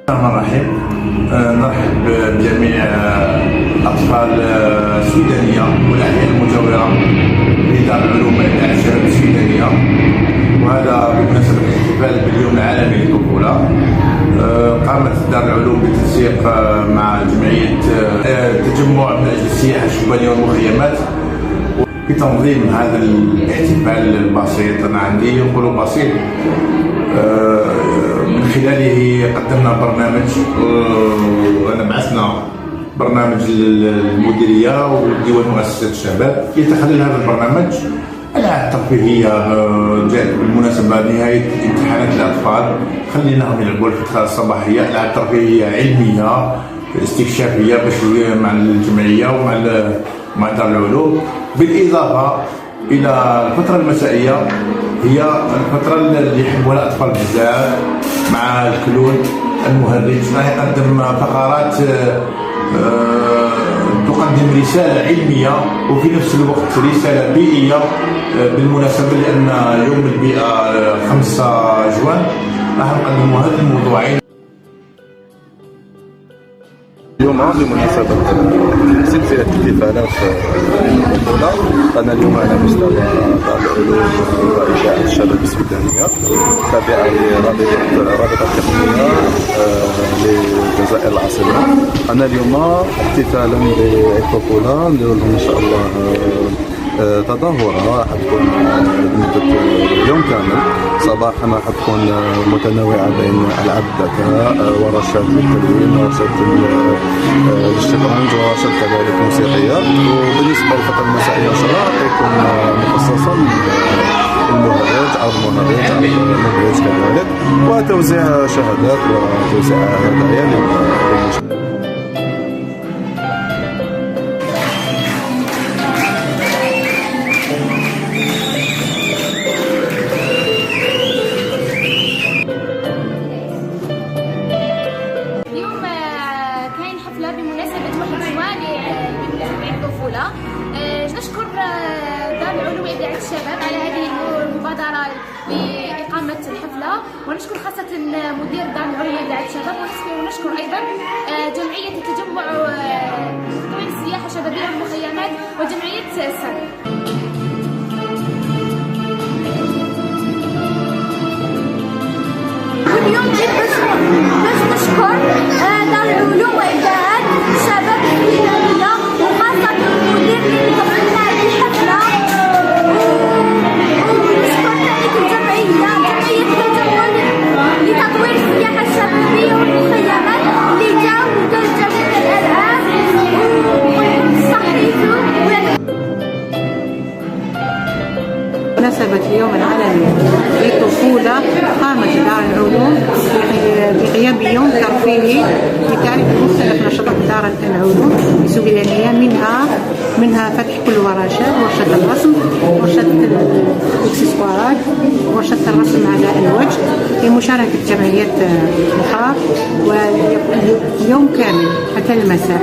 الرحمن الرحيم. نرحب بجميع الأطفال السودانية والأحياء المجاورة لدار العلوم والإعجاب السودانية، وهذا بمناسبة الاحتفال باليوم العالمي للطفولة. قامت دار العلوم بالتنسيق مع جمعية تجمع من أجل السياحة الشبانية والمخيمات بتنظيم هذا الاحتفال البسيط. أنا عندي يقولوا بسيط، من خلاله قدمنا برنامج، وانا بعثنا برنامج للمديريه وديوان مؤسسات الشباب يتخلل هذا البرنامج العاب ترفيهيه. جاءت بالمناسبه نهايه امتحانات الاطفال، خليناهم يلعبوا الفتره الصباحيه العاب ترفيهيه علميه استكشافيه باش مع الجمعيه ومع دار العلوم، بالاضافه الى الفتره المسائيه هي الفترة اللي يحبوها الأطفال بزاف، مع الكلون المهرج راح يقدم فقرات تقدم رسالة علمية وفي نفس الوقت رسالة بيئية. بالمناسبة لأن يوم البيئة 5 جوان راح نقدم هذا الموضوعين. اليوم بمناسبة سلسلة احتفالات الطفولة، أنا اليوم على مستوى دار العلوم وإشاعة الشباب السودانية تابعة لرابطة التقنية للجزائر العاصمة. أنا اليوم احتفالا بالطفولة ندير لهم إن شاء الله تظاهرة حتكون لمدة يوم كامل. صباحا راح تكون متنوعة بين ألعاب الذكاء ورشات للتلوين ورشات للشطرنج ورشات كذلك موسيقية، وبالنسبة للفترة المسائية إن شاء الله راح يكون مخصصا للمهرج أو المهرج أو المبهج كذلك، وتوزيع شهادات وتوزيع هدايا للمشاركين. بمناسبة 1 جوان لعيد الطفولة، نشكر دار العلوم وإذاعة الشباب على هذه المبادرة لإقامة الحفلة، ونشكر خاصة مدير دار العلوم وإذاعة الشباب، ونشكر أيضا جمعية التجمع لتطوير السياحة الشبابية والمخيمات وجمعية السر. واليوم جيت باش نشكر دار العلوم وإذاعة الشباب السودانية وخاصة المدير اللي نظمنا هذه الحفلة، ونشكر ذلك جمعية التجمع لتطوير السياحة الشبابية والمخيمات اللي جاوا وداروا جميع الألعاب وصحيتوا. بمناسبة اليوم العالمي للطفولة قامت دار العلوم بقيام بيوم ترفيهي لتعريف مختلف نشاطات دار العلوم السودانية، منها فتح كل ورشات، ورشة الرسم، ورشة الاكسسوارات، ورشة الرسم على الوجه لمشاركة جمعيات أخرى، ويوم كامل حتى المساء.